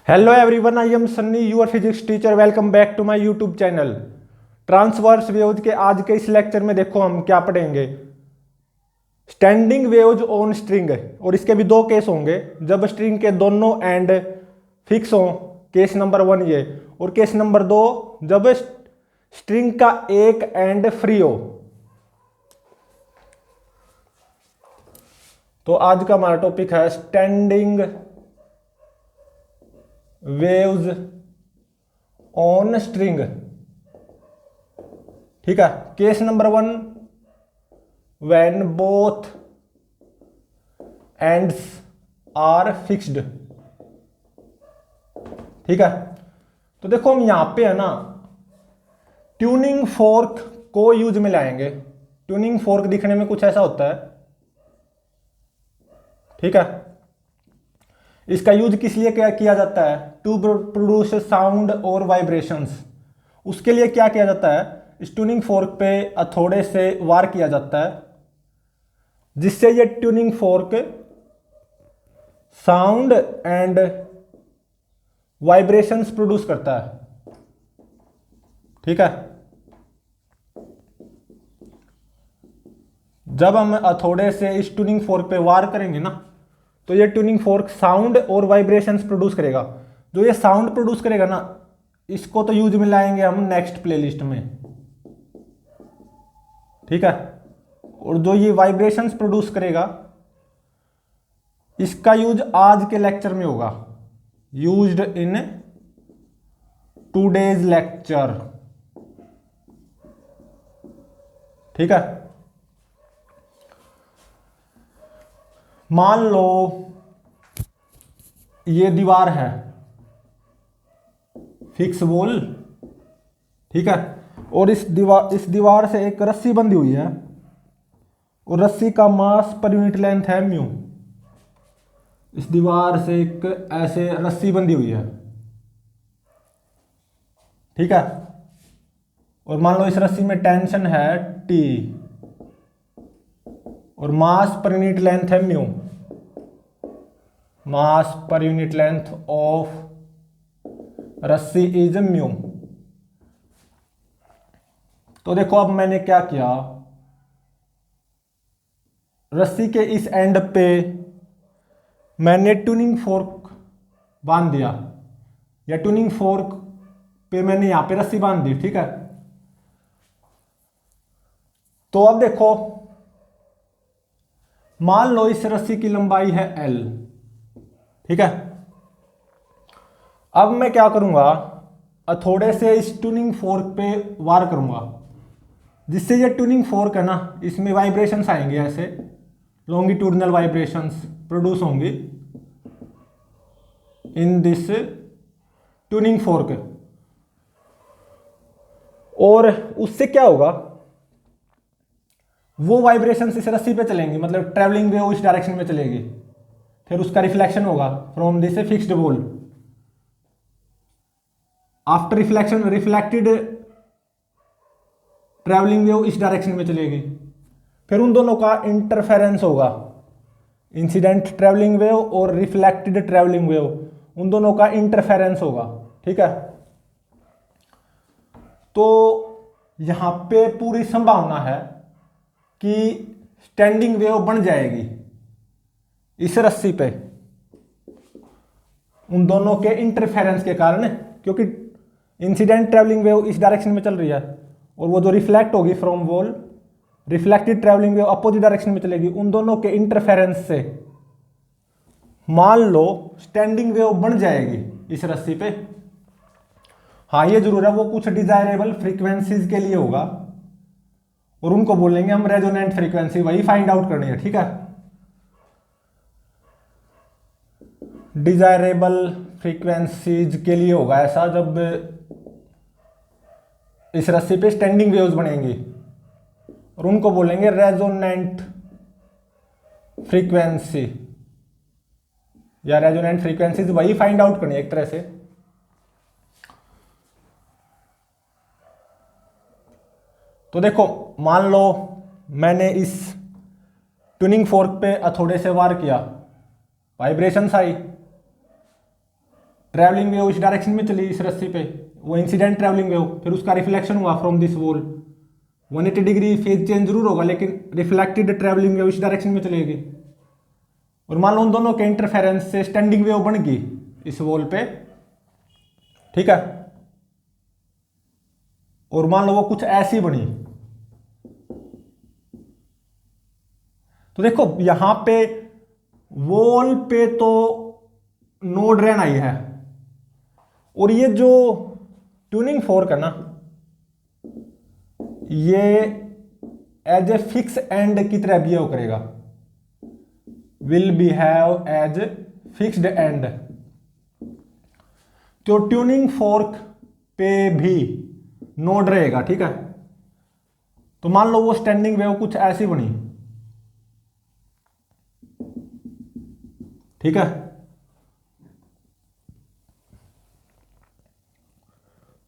Hello everyone, I am Sunny, your physics teacher. Welcome back to my YouTube channel. Transverse waves के आज के इस lecture में देखो हम क्या पढ़ेंगे। स्टैंडिंग वेव्स ऑन स्ट्रिंग, और इसके भी दो केस होंगे जब स्ट्रिंग के दोनों एंड फिक्स हों। केस नंबर 1 ये, और केस नंबर 2 जब स्ट्रिंग का एक एंड फ्री हो। तो आज का हमारा टॉपिक है स्टैंडिंग वेव्स ऑन स्ट्रिंग। ठीक है। Case number 1, when both ends are fixed. ठीक है। तो देखो हम यहां पे है ना ट्यूनिंग फोर्क को यूज में लाएंगे। ट्यूनिंग फोर्क दिखने में कुछ ऐसा होता है। ठीक है। इसका यूज किस लिए क्या किया जाता है? टू प्रोड्यूस साउंड और वाइब्रेशंस। उसके लिए क्या किया जाता है? इस ट्यूनिंग फोर्क पे हथौड़े से वार किया जाता है, जिससे ये tuning fork sound and vibrations produce करता है। ठीक है। जब हम हथौड़े से इस ट्यूनिंग फोर्क पे वार करेंगे ना, तो ये ट्यूनिंग फोर्क साउंड और वाइब्रेशंस प्रोड्यूस करेगा। जो ये साउंड प्रोड्यूस करेगा ना, इसको तो यूज में लाएंगे हम नेक्स्ट प्लेलिस्ट में। ठीक है। और जो ये वाइब्रेशंस प्रोड्यूस करेगा, इसका यूज आज के लेक्चर में होगा। Used in today's lecture. ठीक है। मान लो ये दीवार है, फिक्स वॉल। ठीक है। और इस दीवार से एक रस्सी बंधी हुई है, और रस्सी का मास पर यूनिट लेंथ है म्यू। इस दीवार से एक ऐसे रस्सी बंधी हुई है। ठीक है। और मान लो इस रस्सी में टेंशन है T, और मास पर यूनिट लेंथ है mu. Mass per unit length of रस्सी इज म्यू। तो देखो अब मैंने क्या किया, रस्सी के इस एंड पे मैंने ट्यूनिंग फोर्क बांध दिया, या ट्यूनिंग फोर्क पे मैंने यहां पे रस्सी बांध दी। ठीक है। तो अब देखो, मान लो इस रस्सी की लंबाई है L। ठीक है। अब मैं क्या करूंगा, हथौड़े से इस ट्यूनिंग फोर्क पे वार करूंगा, जिससे ये ट्यूनिंग फोर्क है ना, इसमें वाइब्रेशंस आएंगे, ऐसे लॉन्गिट्यूडनल वाइब्रेशंस प्रोड्यूस होंगी इन दिस ट्यूनिंग फोर्क। और उससे क्या होगा, वो वाइब्रेशंस इस रस्सी पे चलेंगी, मतलब ट्रेवलिंग वेव इस डायरेक्शन में चलेगी। फिर उसका रिफ्लेक्शन होगा from this fixed wall. After reflection, reflected travelling wave इस डायरेक्शन में चलेगी। फिर उन दोनों का इंटरफेरेंस होगा, इंसिडेंट ट्रैवलिंग वेव और रिफ्लेक्टेड ट्रैवलिंग वेव, उन दोनों का इंटरफेरेंस होगा। ठीक है। तो यहां पे पूरी संभावना है कि स्टैंडिंग वेव बन जाएगी इस रस्सी पे, उन दोनों के इंटरफेरेंस के कारण। क्योंकि इंसिडेंट ट्रैवलिंग वेव इस डायरेक्शन में चल रही है, और वो जो रिफ्लेक्ट होगी from wall, reflected travelling wave opposite direction में चलेगी। उन दोनों के इंटरफेरेंस से मान लो स्टैंडिंग वेव बन जाएगी इस रस्सी पे। हाँ, ये जरूर है, वो कुछ डिजायरेबल फ्रीक्वेंसीज के लिए होगा, और उनको बोलेंगे हम रेजोनेंट फ्रीक्वेंसी, वही फाइंड आउट करनी है। ठीक है। डिजायरेबल फ्रीक्वेंसीज के लिए होगा ऐसा, जब इस रस्सी पे स्टैंडिंग वेव्स बनेंगी, और उनको बोलेंगे रेजोनेंट फ्रीक्वेंसी, या रेजोनेंट फ्रीक्वेंसीज वही फाइंड आउट करनी है एक तरह से। तो देखो, मान लो मैंने इस ट्यूनिंग फोर्क पे हथौड़े से वार किया, वाइब्रेशंस आई, ट्रैवलिंग वेव इस डायरेक्शन में चली इस रस्सी पे, वो इंसिडेंट ट्रैवलिंग वेव, फिर उसका रिफ्लेक्शन हुआ from this wall, 180 degree phase change जरूर होगा लेकिन रिफ्लेक्टेड ट्रैवलिंग वेव इस डायरेक्शन में चलेगी। और मान लो उन दोनों के इंटरफेरेंस से स्टैंडिंग वेव बन गई इस वॉल पे, ठीक है। और मान लो वो कुछ ऐसी बनी, तो देखो यहां पे वॉल पे तो नोड रहना ही है, और ये जो ट्यूनिंग फोर्क है ना, ये एज ए फिक्स एंड की तरह बिहेव करेगा, will behave as fixed end. तो ट्यूनिंग फोर्क पे भी नोड रहेगा, ठीक है। तो मान लो वो स्टैंडिंग वेव कुछ ऐसी बनी, ठीक है।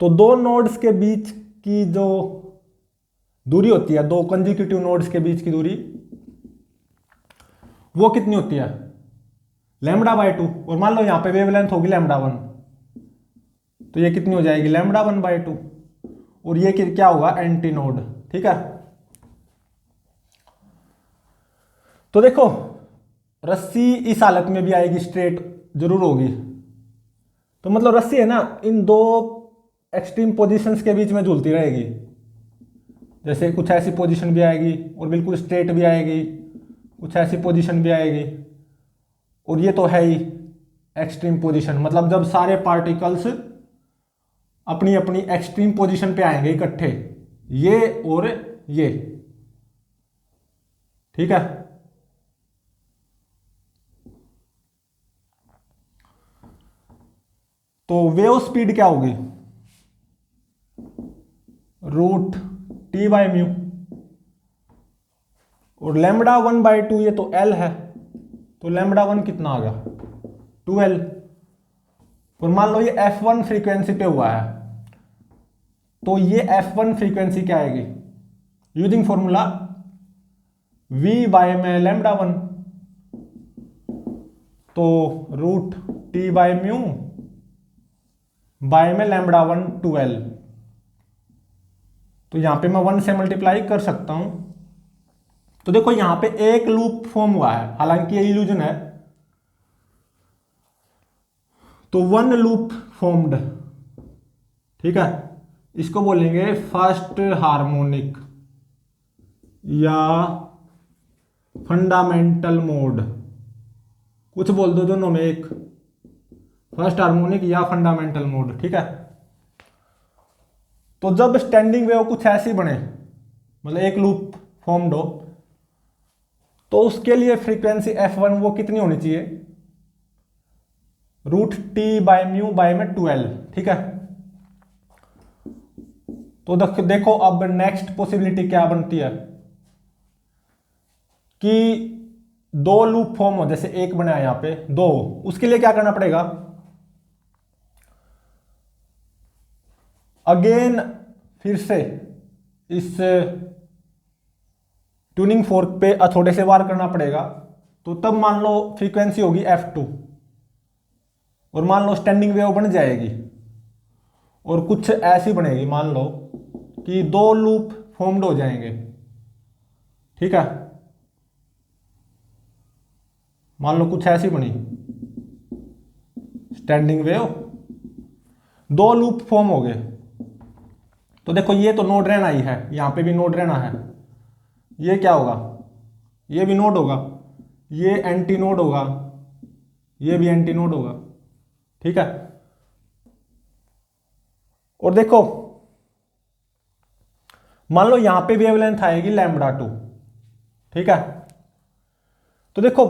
तो दो नोड्स के बीच की जो दूरी होती है, दो कंसेक्यूटिव नोड्स के बीच की दूरी, वो कितनी होती है, λ/2। और मान लो यहां पे वेवलेंथ होगी λ1, तो ये कितनी हो जाएगी, λ1/2। और ये क्या होगा, एंटी नोड, ठीक है। तो देखो रस्सी इस हालत में भी आएगी, स्ट्रेट जरूर होगी। तो मतलब रस्सी है ना, इन दो एक्सट्रीम पोजीशंस के बीच में झूलती रहेगी, जैसे कुछ ऐसी पोजीशन भी आएगी और बिल्कुल स्ट्रेट भी आएगी, कुछ ऐसी पोजीशन भी आएगी, और ये तो है ही एक्सट्रीम पोजीशन, मतलब जब सारे पार्टिकल्स अपनी अपनी एक्सट्रीम पोजीशन पे आएंगे इकट्ठे, ये और ये, ठीक है। तो वेव स्पीड क्या होगी, √T/μ, और λ1/2 ये तो L है, तो λ1 कितना आ गया, 2L। और मान लो ये F1 फ्रीक्वेंसी पे हुआ है, तो ये F1 फ्रीक्वेंसी क्या आएगी, यूजिंग फॉर्मूला V/में λ1, तो √T/μ बाय में λ1 2L। तो यहां पे मैं 1 से मल्टीप्लाई कर सकता हूं। तो देखो यहां पे एक लूप फॉर्म हुआ है, हालांकि ये इल्यूजन है। तो 1 लूप फॉर्म्ड, ठीक है, इसको बोलेंगे फर्स्ट हार्मोनिक या फंडामेंटल मोड, कुछ बोल दो दोनों में एक, फर्स्ट हार्मोनिक या फंडामेंटल मोड, ठीक है। तो जब स्टैंडिंग वेव कुछ ऐसी बने, मतलब एक लूप फॉर्म्ड हो, तो उसके लिए फ्रीक्वेंसी F1 वो कितनी होनी चाहिए, √T/μ बाय में 2L, ठीक है। तो देखो अब नेक्स्ट पॉसिबिलिटी क्या बनती है कि दो लूप फॉर्म हो, जैसे एक बनाया यहां पे दो, उसके लिए क्या करना पड़ेगा, अगेन फिर से इस ट्यूनिंग फोर्क पे थोड़े से वार करना पड़ेगा। तो तब मान लो फ्रीक्वेंसी होगी F2, और मान लो स्टैंडिंग वेव बन जाएगी, और कुछ ऐसी बनेगी, मान लो कि दो लूप फॉर्म्ड हो जाएंगे, ठीक है। मान लो कुछ ऐसी बनी स्टैंडिंग वेव, दो लूप फॉर्म हो गए। तो देखो ये तो नोड रहना ही है, यहां पे भी नोड रहना है, ये क्या होगा, ये भी नोड होगा, ये एंटी नोड होगा, ये भी एंटी नोड होगा, ठीक है। और देखो मान लो यहां पे वेवलेंथ आएगी λ2, ठीक है। तो देखो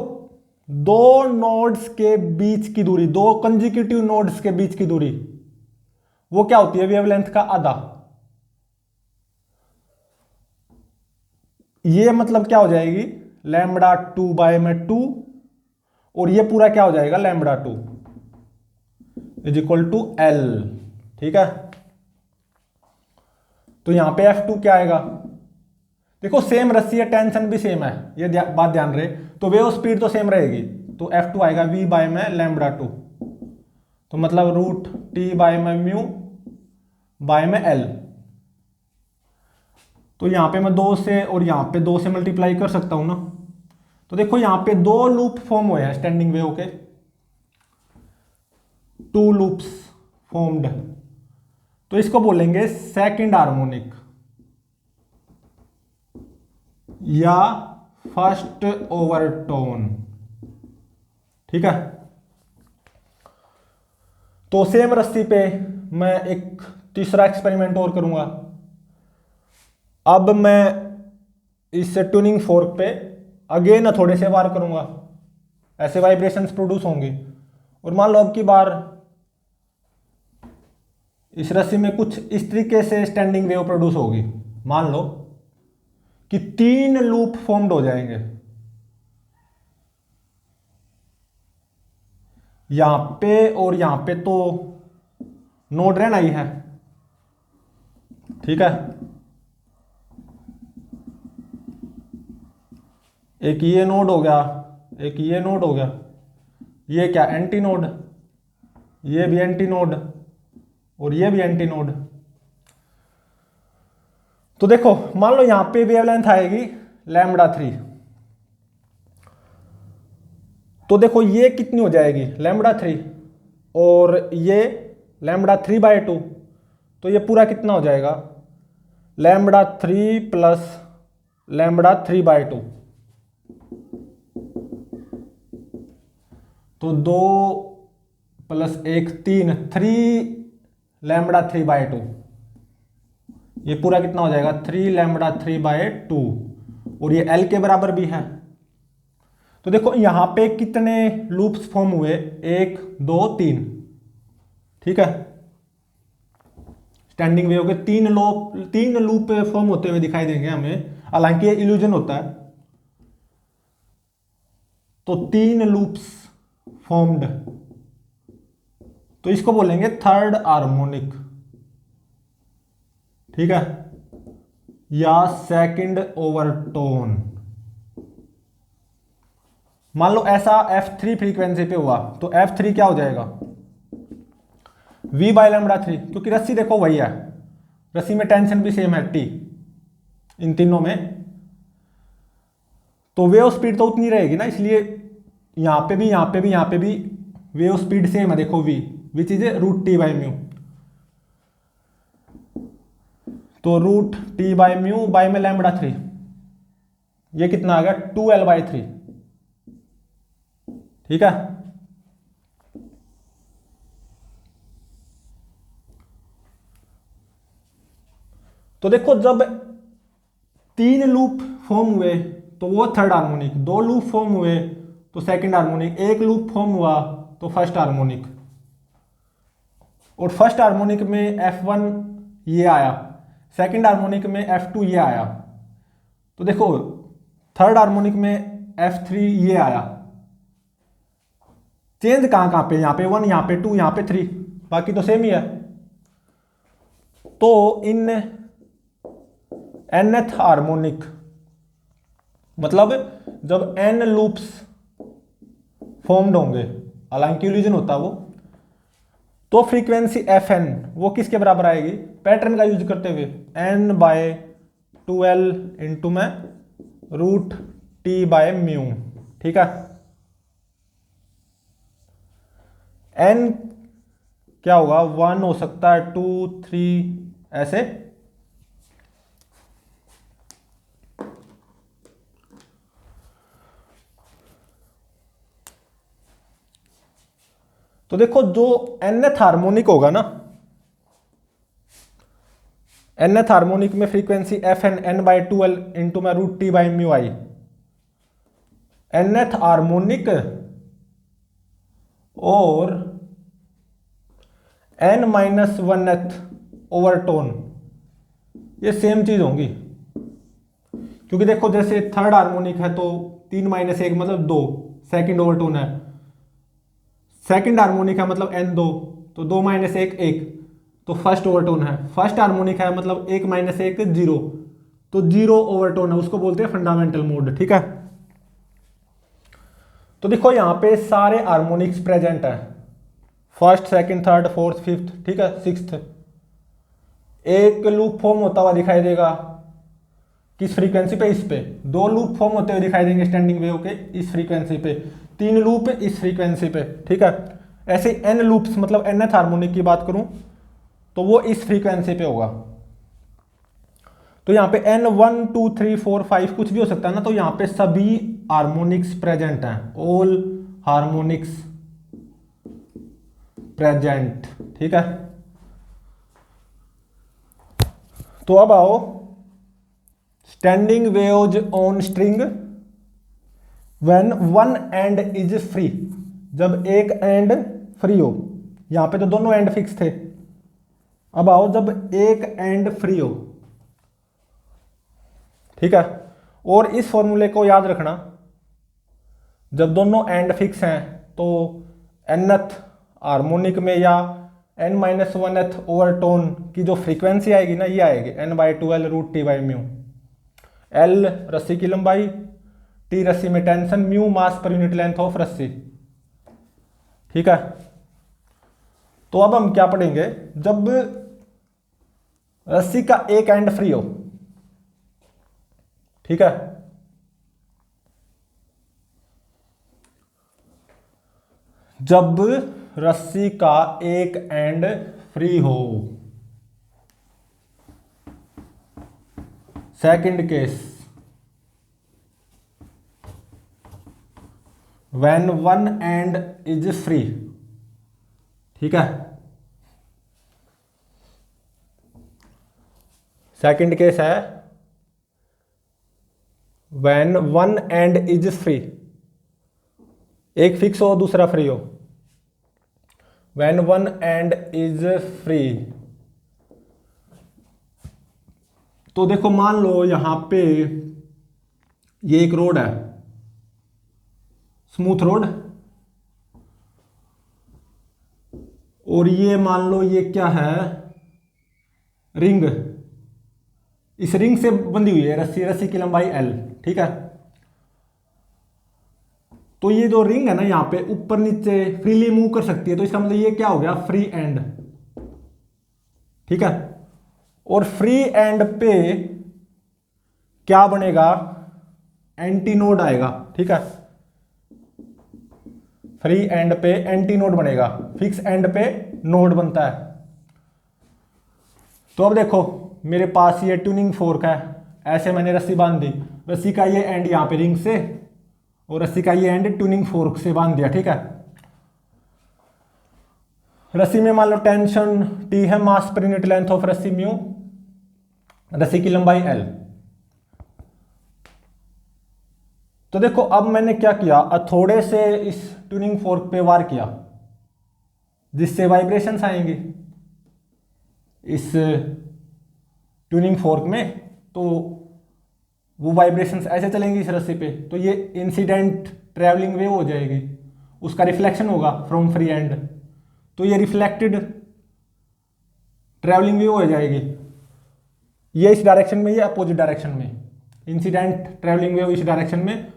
दो नोड्स के बीच की दूरी, दो कंसेक्यूटिव नोड्स के बीच की दूरी, वो क्या होती है, वेवलेंथ का आधा। ये मतलब क्या हो जाएगी, λ2/2, और ये पूरा क्या हो जाएगा, λ2 = L, ठीक है। तो यहां पे F2 क्या आएगा, देखो सेम रस्सी है, टेंशन भी सेम है, ये बात ध्यान रहे, तो वेव स्पीड तो सेम रहेगी, तो F2 आएगा V/में λ2, तो मतलब रूट टी बाय में म्यू बाय में एल। तो यहाँ पे मैं 2 से और यहाँ पे 2 से मल्टीप्लाई कर सकता हूँ ना। तो देखो यहाँ पे 2 लूप फॉर्म हुए हैं स्टैंडिंग वेव के, 2 लूप्स फॉर्म्ड। तो इसको बोलेंगे सेकंड हार्मोनिक या फर्स्ट ओवरटोन। ठीक है। तो सेम रस्सी पे मैं एक तीसरा एक्सपेरिमेंट और करूंगा। अब मैं इस ट्यूनिंग फोर्क पे अगेन थोड़े से बार करूंगा, ऐसे वाइब्रेशंस प्रोड्यूस होंगे। और मान लो अब की बार इस रस्सी में कुछ इस तरीके से स्टैंडिंग वेव प्रोड्यूस होगी। मान लो कि 3 लूप फॉर्म्ड हो जाएंगे, यहां पे और यहां पे तो नोड रहना ही है। ठीक है। एक ये नोड हो गया, एक ये नोड हो गया, ये क्या एंटी नोड, ये भी एंटी नोड और ये भी एंटी नोड। तो देखो मान लो यहां पे वेवलेंथ आएगी λ3। तो देखो ये कितनी हो जाएगी λ3 और ये λ3/2। तो ये पूरा कितना हो जाएगा λ3 प्लस λ3/2। तो 2 प्लस 1 3 3λ3/2। ये पूरा कितना हो जाएगा 3λ3/2 और ये L के बराबर भी है। तो देखो यहां पे कितने लूप्स फॉर्म हुए 1 2 3। ठीक है। स्टैंडिंग वेव के 3 लूप फॉर्म होते हुए दिखाई देंगे हमें, हालांकि ये इल्यूजन होता है। तो 3 लूप्स फॉर्म्ड, तो इसको बोलेंगे थर्ड हार्मोनिक। ठीक है, या सेकंड ओवरटोन। मान लो ऐसा F3 फ्रीक्वेंसी पे हुआ, तो F3 क्या हो जाएगा V/λ3, क्योंकि रस्सी देखो वही है, रस्सी में टेंशन भी सेम है T इन तीनों में। तो वेव स्पीड तो उतनी रहेगी ना, इसलिए यहां पे भी, यहां पे भी, यहां पे भी वेव स्पीड सेम है। देखो V which is root T by mu. तो root T by mu by में λ3, ये कितना आ गया 2L/3। ठीक है। तो देखो जब 3 लूप फॉर्म हुए तो वो थर्ड हार्मोनिक, 2 लूप फॉर्म हुए तो सेकंड हार्मोनिक, 1 लूप फॉर्म हुआ तो फर्स्ट हार्मोनिक। और फर्स्ट हार्मोनिक में F1 ये आया, सेकंड हार्मोनिक में F2 ये आया। तो देखो थर्ड हार्मोनिक में F3 ये आया। चेंज कहां कहां पे, यहां पे 1, यहां पे 2, यहां पे 3, बाकी तो सेम ही है। तो इन nth हार्मोनिक, मतलब जब n लूप्स फॉर्म्ड होंगे, हालांकि इल्यूजन होता है वो, तो फ्रीक्वेंसी Fn वो किसके बराबर आएगी, पैटर्न का यूज करते हुए n/2L इंटू में रूट टी बाय म्यू। ठीक है। n क्या होगा 1 हो सकता है, 2 3 ऐसे। तो देखो जो nth हार्मोनिक होगा ना, nth हार्मोनिक में फ्रीक्वेंसी Fn n/2L इंटू में रूट टी बाई म्यू आई। nth हार्मोनिक और n-1th ओवरटोन ये सेम चीज होंगी, क्योंकि देखो जैसे थर्ड हार्मोनिक है तो 3 - 1 मतलब 2 सेकंड ओवरटोन है, सेकंड हार्मोनिक है मतलब n2 तो 2 - 1 1 तो फर्स्ट ओवरटोन है, फर्स्ट हार्मोनिक है मतलब 1 - 1 0 तो 0 ओवरटोन है, उसको बोलते हैं फंडामेंटल मोड। ठीक है। तो देखो यहां पे सारे हार्मोनिक्स प्रेजेंट है first, second, third, fourth, fifth, ठीक है, सिक्स्थ, एक लूप फॉर्म होता हुआ दिखाई देगा किस फ्रीक्वेंसी पे, इस पे। दो लूप फॉर्म होते हुए दिखाई देंगे स्टैंडिंग वेव के इस फ्रीक्वेंसी पे। तीन लूप इस फ्रीक्वेंसी पे, ठीक है। ऐसे एन लूप्स, मतलब nth हार्मोनिक की बात करूं तो वो इस फ्रीक्वेंसी पे होगा। तो यहाँ पे n 1 2 3 4 5 कुछ भी हो सकता है ना, तो यहाँ पे सभी हार्मोनिक्स प्रेजेंट हैं, ऑल हार्मोनिक्स प्रेजेंट, ठीक है। तो अब आओ standing waves on string when one and is free, जब एक एंड फ्री हो। यहां पे तो दोनों एंड फिक्स थे। अब आओ जब एक एंड फ्री हो, ठीक है। और इस फॉर्मूले को याद रखना, जब दोनों एंड फिक्स हैं तो nth हार्मोनिक में या n-1th ओवरटोन की जो फ्रीक्वेंसी आएगी ना, ये आएगी n/2L√T/μ। L रस्सी की लंबाई, T रस्सी में tension, mu mass per unit length of रस्सी, ठीक है। तो अब हम क्या पढ़ेंगे, जब रस्सी का एक एंड फ्री हो, ठीक है, जब रस्सी का एक एंड फ्री हो। Second case, when one and is free, ठीक है। सेकंड केस है when one and is free, एक फिक्स हो दूसरा फ्री हो। When one and is free, तो देखो मान लो यहां पे ये एक रोड है, स्मूथ रोड, और ये मान लो ये क्या है, रिंग। इस रिंग से बंधी हुई है रस्सी, रस्सी की लंबाई L, ठीक है। तो ये जो रिंग है ना, यहां पे ऊपर नीचे फ्रीली मूव कर सकती है, तो इसका मतलब ये क्या हो गया, फ्री एंड, ठीक है। और फ्री एंड पे क्या बनेगा, एंटी नोड आएगा, ठीक है। फ्री एंड पे एंटी नोड बनेगा, फिक्स एंड पे नोड बनता है। तो अब देखो मेरे पास ये ट्यूनिंग फोर्क है, ऐसे मैंने रस्सी बांध दी, रस्सी का ये एंड यहां पे रिंग से और रस्सी का ये एंड ट्यूनिंग फोर्क से बांध दिया, ठीक है। रस्सी में मान लो टेंशन T है, मास पर यूनिट लेंथ ऑफ रस्सी म्यू, रस्सी की लंबाई L। तो देखो अब मैंने क्या किया, थोड़े से इस ट्यूनिंग फोर्क पे वार किया, जिससे वाइब्रेशंस आएंगे इस ट्यूनिंग फोर्क में, तो वो वाइब्रेशंस ऐसे चलेंगी इस रस्सी पे, तो ये इंसिडेंट ट्रैवलिंग वेव हो जाएगी, उसका रिफ्लेक्शन होगा फ्रॉम फ्री एंड, तो ये रिफ्लेक्टेड ट्रैवलिंग वेव हो जाएगी। ये इस डायरेक्शन में, ये अपोजिट डायरेक्शन में, इंसिडेंट ट्रैवलिंग वेव इस डायरेक्शन में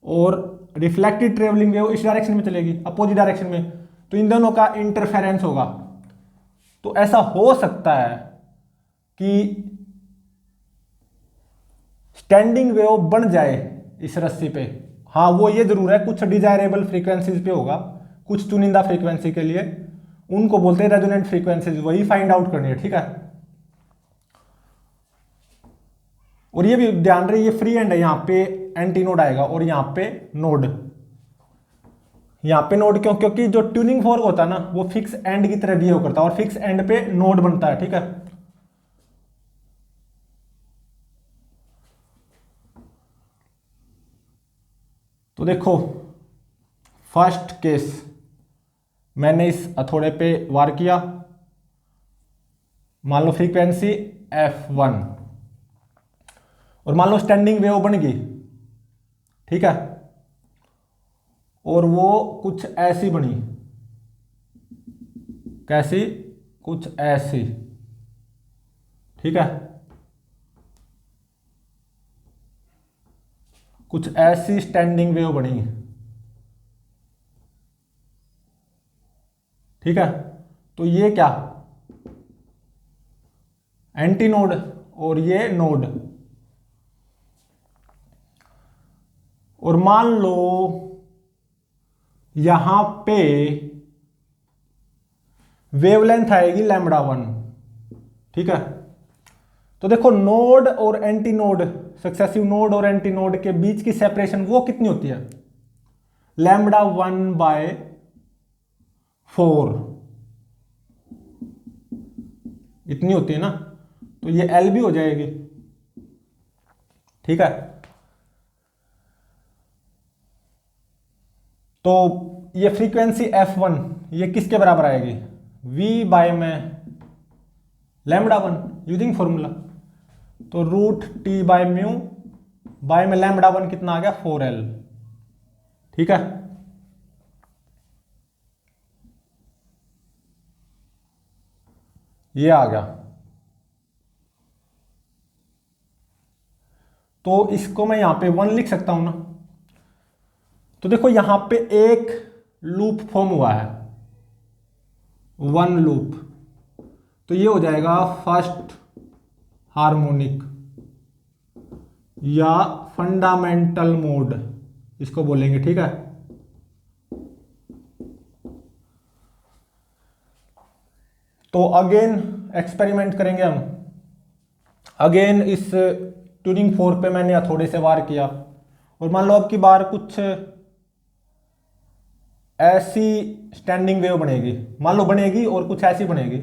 और रिफ्लेक्टेड ट्रैवलिंग वेव इस डायरेक्शन में चलेगी, अपोजिट डायरेक्शन में। तो इन दोनों का इंटरफेरेंस होगा। तो ऐसा हो सकता है कि स्टैंडिंग वेव बन जाए इस रस्सी पे। हाँ वो ये जरूर है, कुछ डिजायरेबल फ्रीक्वेंसीज पे होगा, कुछ चुनिंदा फ्रीक्वेंसी के लिए, उनको बोलते हैं रेजोनेंट फ्रीक्वेंसीज, वही फाइंड आउट करनी है, ठीक है। और ये भी ध्यान रहे, ये फ्री एंड है, यहां पे एंटी नोड आएगा और यहां पे नोड। यहां पे नोड क्यों, क्योंकि जो ट्यूनिंग फोर्क होता है ना, वो फिक्स एंड की तरह बिहेव करता है और फिक्स एंड पे नोड बनता है, ठीक है। तो देखो फर्स्ट केस, मैंने इस हथौड़े पे वार किया, मान लो फ्रीक्वेंसी F1, और मान लो स्टैंडिंग वेव बन गई, ठीक है, और वो कुछ ऐसी बनी, कैसी, कुछ ऐसी, ठीक है, कुछ ऐसी स्टैंडिंग वेव बनी। ठीक है, तो ये क्या एंटी नोड और ये नोड। और मान लो यहां पे वेवलेंथ आएगी λ1, ठीक है। तो देखो नोड और एंटी नोड, सक्सेसिव नोड और एंटी नोड के बीच की सेपरेशन वो कितनी होती है, λ1/4 इतनी होती है ना। तो ये L भी हो जाएगी, ठीक है। तो ये फ्रीक्वेंसी F1 ये किसके बराबर आएगी, V में λ1 यूजिंग फॉर्मूला। तो √T/μ बाय में λ1 कितना आ गया 4L, ठीक है। ये आ गया। तो इसको मैं यहां पे 1 लिख सकता हूं ना। तो देखो यहां पे एक लूप फॉर्म हुआ है, 1 लूप। तो ये हो जाएगा फर्स्ट हार्मोनिक या फंडामेंटल मोड इसको बोलेंगे, ठीक है। तो अगेन एक्सपेरिमेंट करेंगे हम। अगेन इस ट्यूनिंग फोर्क पे मैंने थोड़े से वार किया, और मान लो अब की बार कुछ ऐसी स्टैंडिंग वेव बनेगी, मान लो बनेगी और कुछ ऐसी बनेगी।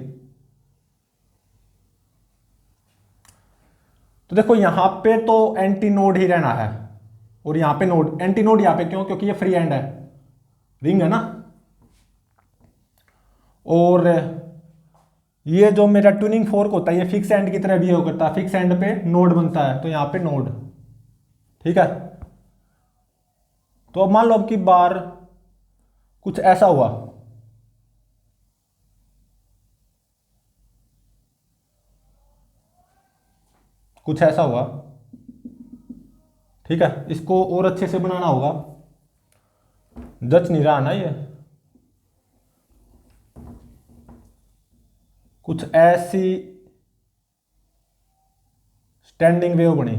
तो देखो यहां पे तो एंटी नोड ही रहना है, और यहां पे नोड, एंटी नोड यहां पे क्यों, क्योंकि ये फ्री एंड है, रिंग है ना। और ये जो मेरा ट्यूनिंग फोर्क होता है ये फिक्स एंड की तरह बिहेव करता है, फिक्स एंड पे नोड बनता है, तो यहां पे नोड, ठीक है। तो अब मान लो अब की बार कुछ ऐसा हुआ, कुछ ऐसा हुआ, ठीक है। इसको और अच्छे से बनाना होगा, जच नहीं रहा ना ये। कुछ ऐसी स्टैंडिंग वेव बनी,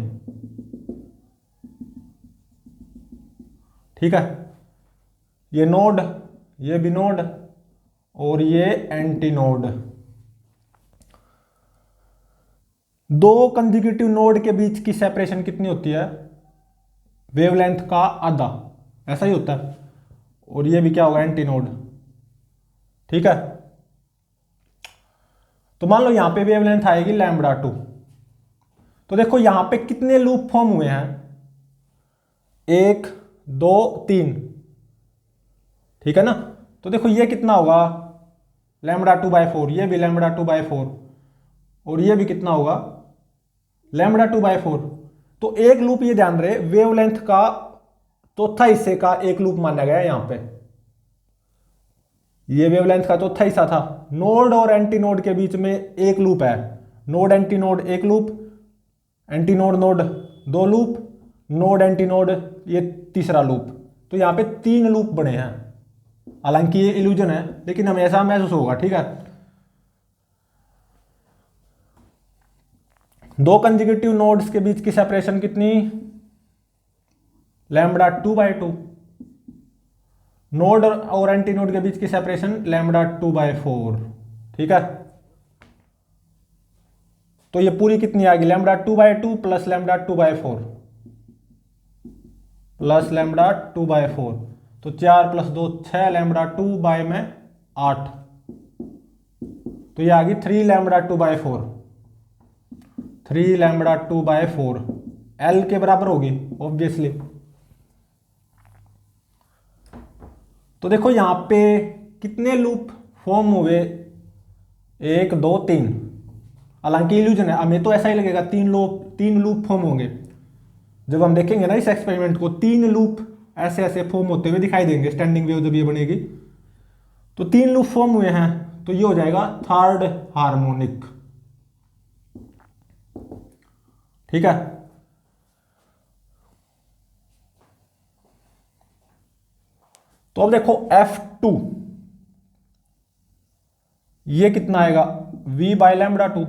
ठीक है। ये नोड, ये भी नोड, और ये एंटी नोड। दो कंसेक्यूटिव नोड के बीच की सेपरेशन कितनी होती है, वेवलेंथ का आधा, ऐसा ही होता है। और ये भी क्या होगा, एंटी नोड, ठीक है। तो मान लो यहां पे वेवलेंथ आएगी λ2। तो देखो यहां पे कितने लूप फॉर्म हुए हैं, 1 2 3, ठीक है ना। तो देखो ये कितना होगा λ2/4, ये भी λ2/4, और ये भी कितना होगा λ2/4। तो एक लूप, ये ध्यान रहे, वेवलेंथ का चौथा हिस्से का एक लूप माना गया है यहां पे। ये वेवलेंथ का चौथा हिस्सा था। नोड और एंटी नोड के बीच में एक लूप है, नोड एंटी नोड एक loop, anti node node 2 loop, node anti node ये तीसरा लूप। तो यहां पे 3 लूप बने हैं। हालांकि ये इल्यूजन है, लेकिन हमें ऐसा महसूस होगा, ठीक है। दो कंसेक्यूटिव नोड्स के बीच की सेपरेशन कितनी, λ2/2। नोड और एंटी नोड के बीच की सेपरेशन λ2/4, ठीक है। तो ये पूरी कितनी आ गई, λ2/2 प्लस λ2/4 प्लस λ2/4। तो 4 + 2 6, λ2 में 8। तो ये आ गई 3λ2/4, 3λ2/4 L के बराबर होगी ऑब्वियसली। तो देखो यहां पे कितने लूप फॉर्म हुए, 1 2 3। हालांकि इल्यूजन है, हमें तो ऐसा ही लगेगा 3 लूप फॉर्म होंगे। जब हम देखेंगे ना इस एक्सपेरिमेंट को, 3 लूप ऐसे ऐसे फॉर्म होते हुए दिखाई देंगे, स्टैंडिंग वेव जब ये बनेगी। तो 3 लूप फॉर्म हुए हैं, तो ये हो जाएगा थर्ड हार्मोनिक, ठीक है। तो अब देखो F2, ये कितना आएगा v बाय लैम्बडा 2,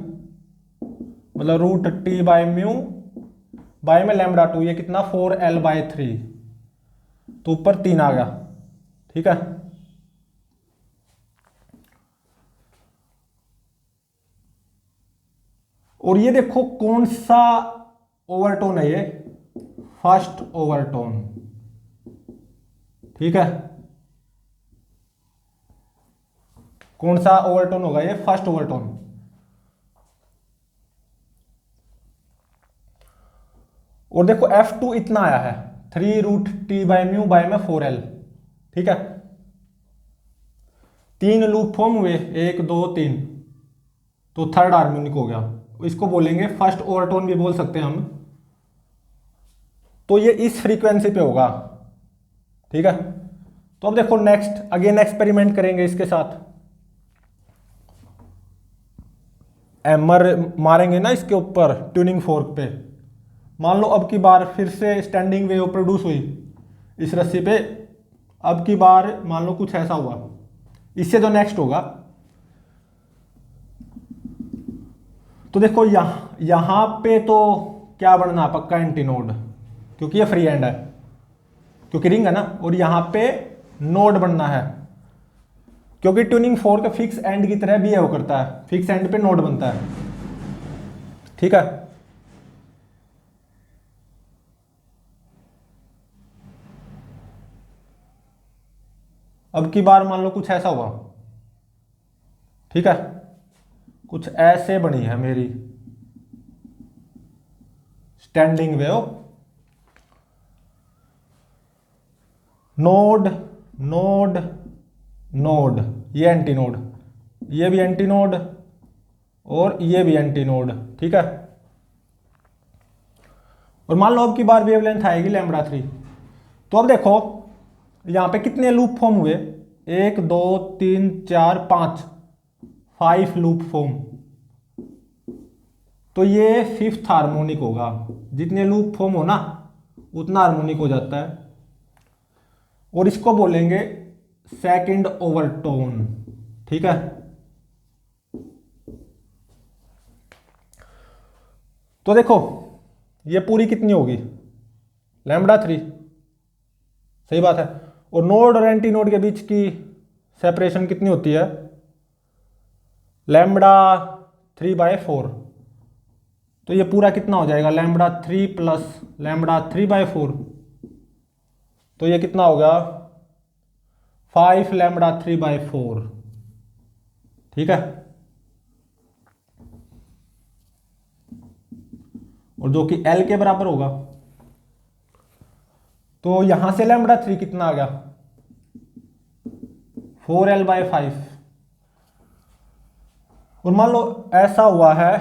मतलब root T by mu by में लैम्बडा 2, ये कितना 4l/3, तो ऊपर 3 आ गया। ठीक है, और ये देखो कौन सा ओवरटोन है, ये फर्स्ट ओवरटोन। ठीक है, कौन सा ओवरटोन होगा, ये फर्स्ट ओवरटोन। और देखो F2 इतना आया है 3 root T by mu by में 4l। ठीक है, 3 लूप फॉर्म हुए, 1 2 3, तो थर्ड हार्मोनिक हो गया, इसको बोलेंगे फर्स्ट ओवरटोन भी बोल सकते हैं हम। तो ये इस फ्रीक्वेंसी पे होगा। ठीक है, तो अब देखो नेक्स्ट अगेन एक्सपेरिमेंट करेंगे इसके साथ। एमर मारेंगे ना इसके ऊपर ट्यूनिंग फोर्क पे। मान लो अब की बार फिर से स्टैंडिंग वेव प्रोड्यूस हुई इस रस्सी पे, अब की बार मान लो कुछ ऐसा हुआ, इससे जो नेक्स्ट होगा, तो देखो यहां पे तो क्या बनना पक्का एंटीनोड, क्योंकि ये फ्री एंड है, क्योंकि रिंग है ना, और यहां पे नोड बनना है, क्योंकि ट्यूनिंग फोर्क फिक्स एंड की तरह बिहेव करता है, फिक्स एंड पे नोड बनता है। ठीक है, अब की बार मान लो कुछ ऐसा हुआ। ठीक है, कुछ ऐसे बनी है मेरी standing wave, node node node, ये एंटी नोड, ये भी एंटी नोड और ये भी एंटी नोड। ठीक है, और मान लो अब की बार वेवलेंथ आएगी लैम्बडा 3, तो अब देखो यहां पे कितने लूप फॉर्म हुए, 1 2 3 4 5, 5 लूप फॉर्म, तो ये फिफ्थ हार्मोनिक होगा। जितने लूप फॉर्म हो ना उतना हार्मोनिक हो जाता है, और इसको बोलेंगे सेकंड ओवरटोन। ठीक है, तो देखो ये पूरी कितनी होगी, लैम्बडा 3, सही बात है, और नोड और एंटी नोड के बीच की सेपरेशन कितनी होती है, लैम्बडा 3/4, तो ये पूरा कितना हो जाएगा, लैम्बडा 3 प्लस लैम्बडा 3/4, तो ये कितना होगा 5 लैम्बडा 3/4। ठीक है, और जो कि L के बराबर होगा, तो यहां से लैम्बडा 3 कितना आ गया 4l/5, और मान लो ऐसा हुआ है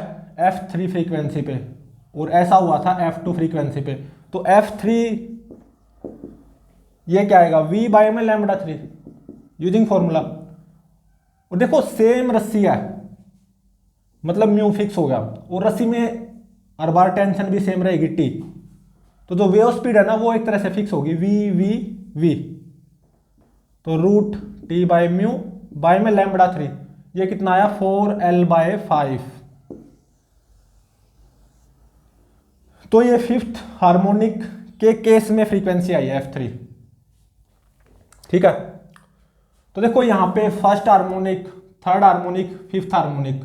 F3 फ्रीक्वेंसी पे और ऐसा हुआ था F2 फ्रीक्वेंसी पे, तो F3 ये क्या आएगा V बाय में लैम्बडा 3 यूजिंग फॉर्मूला, और देखो सेम रस्सी है, मतलब म्यू फिक्स हो गया, और रस्सी में हर बार टेंशन भी सेम रहेगी T, तो जो वेव स्पीड है ना वो एक तरह से फिक्स होगी V V V, तो root T by mu by में लैम्बडा 3, ये कितना आया 4l/5, तो ये फिफ्थ हार्मोनिक के केस में फ्रीक्वेंसी आई है F3। ठीक है, तो देखो यहां पे first harmonic, third harmonic, fifth harmonic,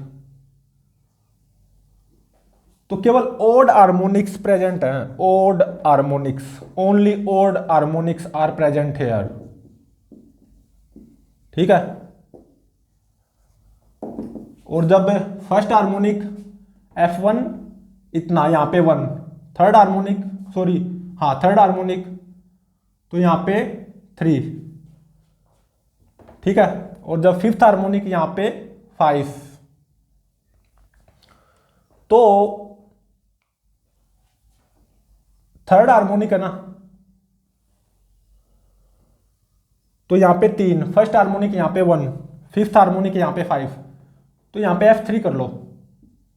तो केवल ओड हार्मोनिक्स प्रेजेंट हैं, odd harmonics, only odd harmonics are present here. ठीक है, और जब फर्स्ट हार्मोनिक F1 इतना, यहां पे 1, थर्ड हार्मोनिक, सॉरी हाँ थर्ड हार्मोनिक, तो यहां पे 3। ठीक है, और जब फिफ्थ हार्मोनिक यहां पे 5, तो थर्ड हार्मोनिक है ना, तो यहां पे 3, फर्स्ट हार्मोनिक यहां पे 1, फिफ्थ हार्मोनिक यहां पे 5, तो यहां पे F3 कर लो,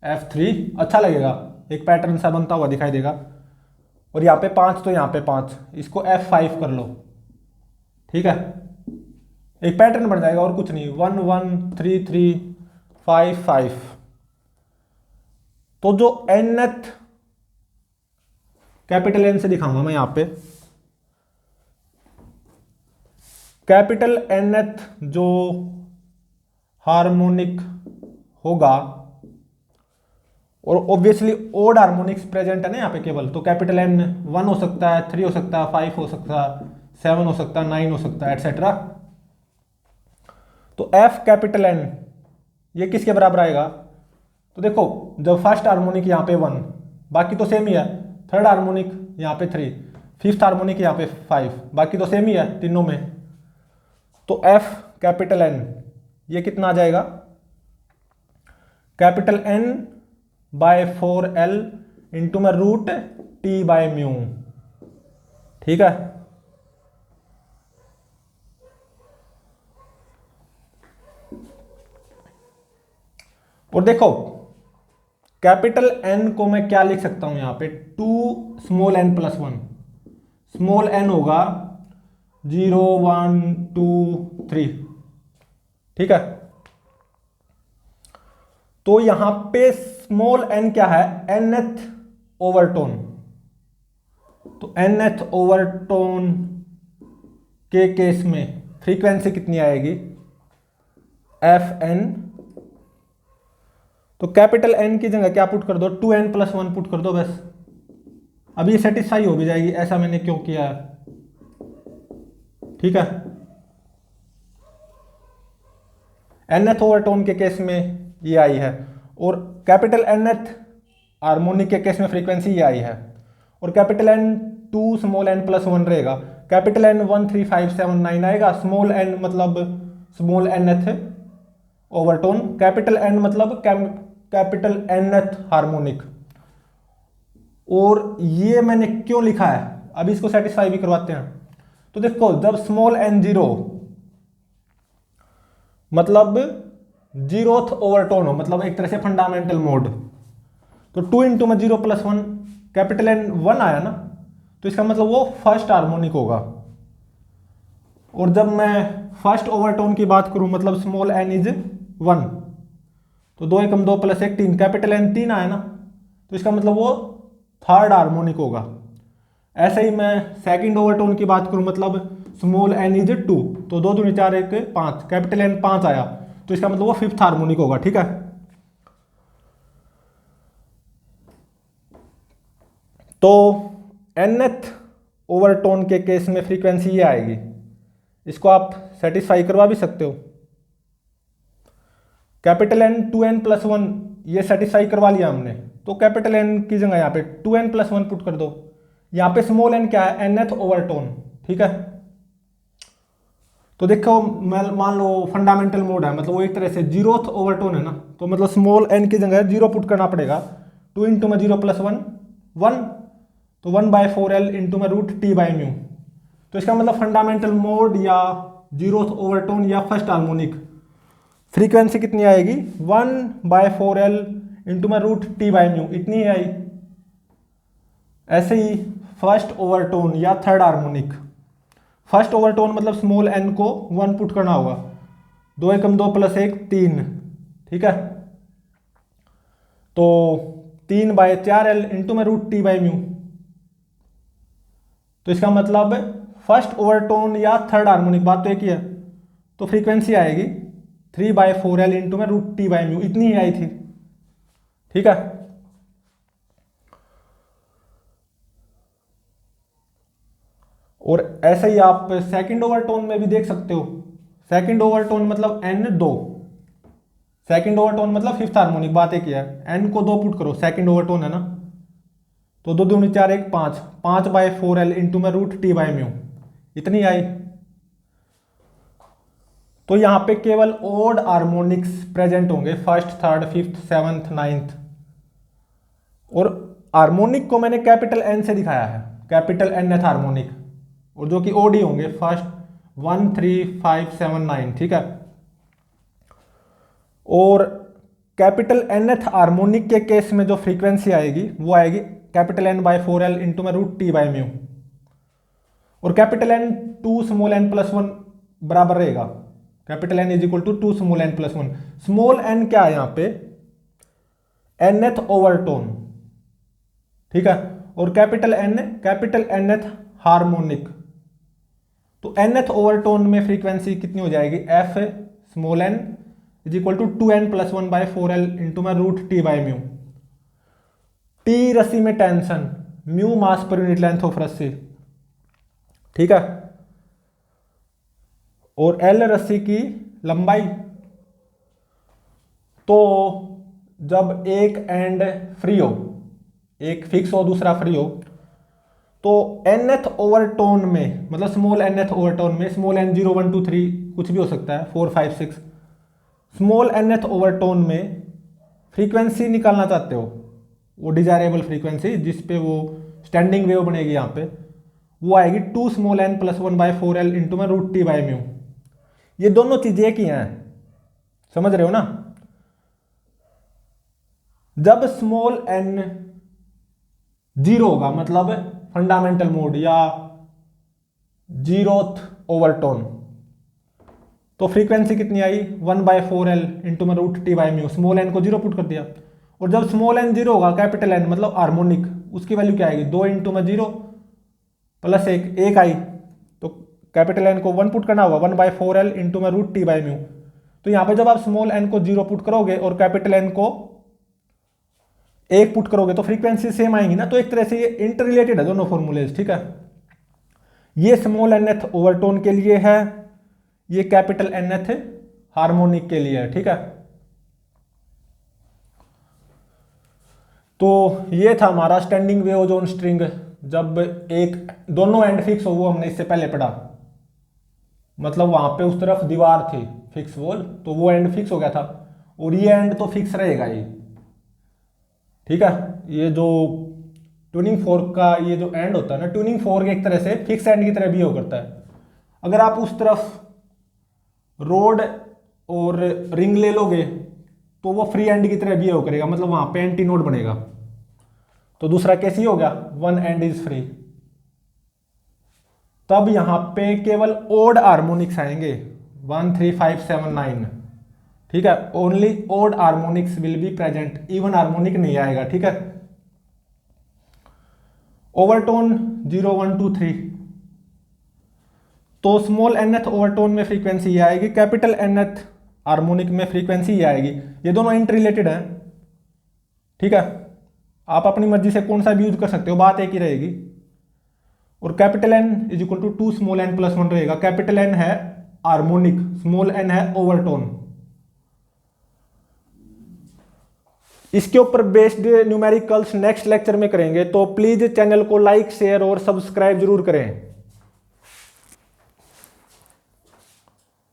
F3 अच्छा लगेगा, एक पैटर्न सा बनता हुआ दिखाई देगा, और यहां पे 5, तो यहां पे 5, इसको F5 कर लो। ठीक है, एक पैटर्न बन जाएगा और कुछ नहीं, 1 1 3 3 5 5। तो जो nth कैपिटल एन से दिखाऊंगा मैं यहां पे, कैपिटल nth जो हार्मोनिक होगा, और ऑब्वियसली ओड हार्मोनिक्स प्रेजेंट है ना यहाँ पे केवल, तो कैपिटल एन 1 हो सकता है, 3 हो सकता है, 5 हो सकता है, 7 हो सकता है, 9 हो सकता है, एटसेट्रा। तो एफ कैपिटल एन ये किसके बराबर आएगा? तो देखो जब फर्स्ट हार्मोनिक यहाँ पे 1, बाकी तो सेम ही है, थर्ड हार्मोनिक यहाँ पे 3, फिफ्थ हार्मोनिक यहाँ पे 5, बाकी तो सेम ही है तीनों में। तो एफ कैपिटल एन ये कितना आ जाएगा? Capital N by 4L into में रूट टी बाय म्यू। ठीक है, और देखो कैपिटल एन को मैं क्या लिख सकता हूं यहां पे, 2 small n plus 1। Small n होगा 0 1 2 3। ठीक है, तो यहां पे स्मॉल एन क्या है? nth overtone. तो nth ओवरटोन के केस में फ्रीक्वेंसी कितनी आएगी? F n. तो कैपिटल एन की जगह क्या पुट कर दो? 2n प्लस 1 पुट कर दो बस। अब ये सेटिस्फाई हो भी जाएगी, ऐसा मैंने क्यों किया है। ठीक है, nth ओवरटोन के केस में ये आई है, और कैपिटल nth हार्मोनिक के केस में फ्रीक्वेंसी ये आई है, और capital N 2 small n plus 1 रहेगा। कैपिटल एन 1 3 5 7 9 आएगा, स्मॉल एन मतलब small nth overtone, capital N मतलब कैपिटल nth हार्मोनिक। और ये मैंने क्यों लिखा है, अभी इसको सेटिस्फाई भी करवाते हैं। तो देखो जब स्मॉल एन 0 मतलब 0th ओवरटोन हो, मतलब एक तरह से फंडामेंटल मोड, तो 2 इंटू में 0 प्लस 1, कैपिटल एन 1 आया ना, तो इसका मतलब वो फर्स्ट हार्मोनिक होगा। और जब मैं फर्स्ट ओवरटोन की बात करूं मतलब स्मॉल एन इज 1, तो 2 एकम 2 प्लस 1 3, कैपिटल एन 3 आया ना, तो इसका मतलब वो थर्ड हार्मोनिक होगा। ऐसे ही मैं सेकंड ओवरटोन की बात करूं मतलब स्मॉल एन इज 2, तो 2 दूनी 4 1 5, कैपिटल एन 5 आया, तो इसका मतलब वो फिफ्थ हार्मोनिक होगा। ठीक है, तो nth ओवरटोन के केस में फ्रीक्वेंसी ये आएगी, इसको आप सेटिस्फाई करवा भी सकते हो। कैपिटल एन 2n प्लस 1 ये सेटिस्फाई करवा लिया हमने, तो कैपिटल एन की जगह यहाँ पे 2n प्लस 1 पुट कर दो। यहाँ पे स्मॉल एन क्या है? nth overtone. ठीक है, तो देखो मान लो फंडामेंटल मोड है, मतलब वो एक तरह से 0th ओवरटोन है ना, तो मतलब स्मॉल एन की जगह 0 पुट करना पड़ेगा। 2 इंटू में 0 प्लस 1 1, तो 1 बाय 4L इंटू में रूट टी बाय म्यू। तो इसका मतलब फंडामेंटल मोड या 0th ओवरटोन या फर्स्ट हार्मोनिक फ्रीक्वेंसी कितनी आएगी? 1 बाय 4L इंटू में रूट टी बाय म्यू, इतनी ही आई। ऐसे ही फर्स्ट ओवरटोन या थर्ड हार्मोनिक, फर्स्ट ओवरटोन मतलब स्मॉल एन को 1 पुट करना होगा, 2 एकम 2 प्लस 1 3। ठीक है, तो 3 बाय 4L इंटू में रूट टी बाय म्यू, तो इसका मतलब फर्स्ट ओवरटोन या थर्ड हार्मोनिक, बात तो एक ही है, तो फ्रीक्वेंसी आएगी 3 बाय 4L इंटू में रूट टी बाय म्यू, इतनी ही आई थी। ठीक है, और ऐसे ही आप सेकंड ओवरटोन में भी देख सकते हो। सेकंड ओवरटोन मतलब n2, सेकंड ओवरटोन मतलब फिफ्थ हार्मोनिक, बात एक ही है। n को 2 पुट करो, सेकंड ओवरटोन है ना, तो 2 दूनी 4 1 5, 5 बाय 4L इंटू में रूट टी बाय म्यू, इतनी आई। तो यहां पे केवल ओड हार्मोनिक्स प्रेजेंट होंगे, first third fifth seventh ninth. और हार्मोनिक को मैंने कैपिटल एन से दिखाया है, कैपिटल nth हार्मोनिक, और जो कि ओडी होंगे फर्स्ट 1 3 5 7 9। ठीक है, और कैपिटल nth हार्मोनिक के केस में जो फ्रीक्वेंसी आएगी वो आएगी capital N by 4L into में रूट टी बाय म्यू, और capital N 2 small n plus 1 बराबर रहेगा। Capital N is equal to 2 small n plus 1। Small n क्या है यहाँ पे, nth ओवरटोन, ठीक है, और कैपिटल एनथ हार्मोनिक। तो nth ओवरटोन में फ्रीक्वेंसी कितनी हो जाएगी, F small N is equal to 2n plus 1 by 4l into में root T by mu. T रस्सी में tension, mu mass per unit length of रस्सी, ठीक है, और एल रस्सी की लंबाई। तो जब एक एंड फ्री हो, एक फिक्स हो दूसरा फ्री हो, तो nth ओवरटोन में, मतलब स्मॉल nth ओवरटोन में, स्मॉल n 0 1 2 3 कुछ भी हो सकता है, 4 5 6, स्मॉल nth ओवरटोन में फ्रीक्वेंसी निकालना चाहते हो, वो डिजायरेबल फ्रीक्वेंसी जिस पे वो स्टैंडिंग वेव बनेगी यहाँ पे, वो आएगी 2 small n plus 1 by 4l into में रूट टी बाय म्यू। ये दोनों चीजें एक ही हैं, समझ रहे हो ना। जब स्मॉल n 0 होगा, मतलब फंडामेंटल मोड या 0th ओवरटोन, तो फ्रीक्वेंसी कितनी आई, 1 बाय 4l इंटू में root T by mu. Small n को 0 पुट कर दिया, और जब स्मॉल n 0 होगा, कैपिटल N मतलब हार्मोनिक, उसकी वैल्यू क्या आएगी, 2 इंटू में 0 प्लस 1 आई, तो कैपिटल N को 1 पुट करना होगा, 1 बाय 4l इंटू में रूट टी बाय म्यू। तो यहाँ पे जब आप स्मॉल n को 0 पुट करोगे और कैपिटल N को 1 पुट करोगे तो फ्रीक्वेंसी सेम आएंगी ना। तो एक तरह से ये इंटर रिलेटेड है दोनों फॉर्मूलेज, ठीक है। ये स्मॉल nth ओवरटोन के लिए है, ये कैपिटल nth हार्मोनिक के लिए है, ठीक है। तो ये था हमारा स्टैंडिंग वेव ऑन स्ट्रिंग, जब एक दोनों एंड फिक्स हो, वो हमने इससे पहले पढ़ा, मतलब वहां पे उस तरफ दीवार थी फिक्स वॉल, तो वो एंड फिक्स हो गया था, और ये एंड तो फिक्स रहेगा ही, ठीक है। ये जो ट्यूनिंग फोर्क का ये जो एंड होता है ना, ट्यूनिंग फोर्क एक तरह से फिक्स एंड की तरह बिहेव करता है। अगर आप उस तरफ रोड और रिंग ले लोगे तो वो फ्री एंड की तरह बिहेव करेगा, मतलब वहां पे एंटी नोड बनेगा। तो दूसरा केस ही हो गया, वन एंड इज फ्री, तब यहां पे केवल ओड हार्मोनिक्स आएंगे, 1 3 5 7 9, ठीक है। Only odd harmonics will be present, even harmonic नहीं आएगा, ठीक है। ओवरटोन 0 1 2 3, तो स्मॉल nth ओवरटोन में फ्रीक्वेंसी ये आएगी, कैपिटल nth हार्मोनिक में फ्रीक्वेंसी ये आएगी। ये दोनों इंटर रिलेटेड है, ठीक है। आप अपनी मर्जी से कौन सा भी यूज कर सकते हो, बात एक ही रहेगी। और capital N is equal to 2 small n plus 1 रहेगा। कैपिटल N है हार्मोनिक, स्मॉल n है ओवरटोन। इसके ऊपर बेस्ड न्यूमेरिकल्स नेक्स्ट लेक्चर में करेंगे, तो प्लीज चैनल को लाइक शेयर और सब्सक्राइब जरूर करें।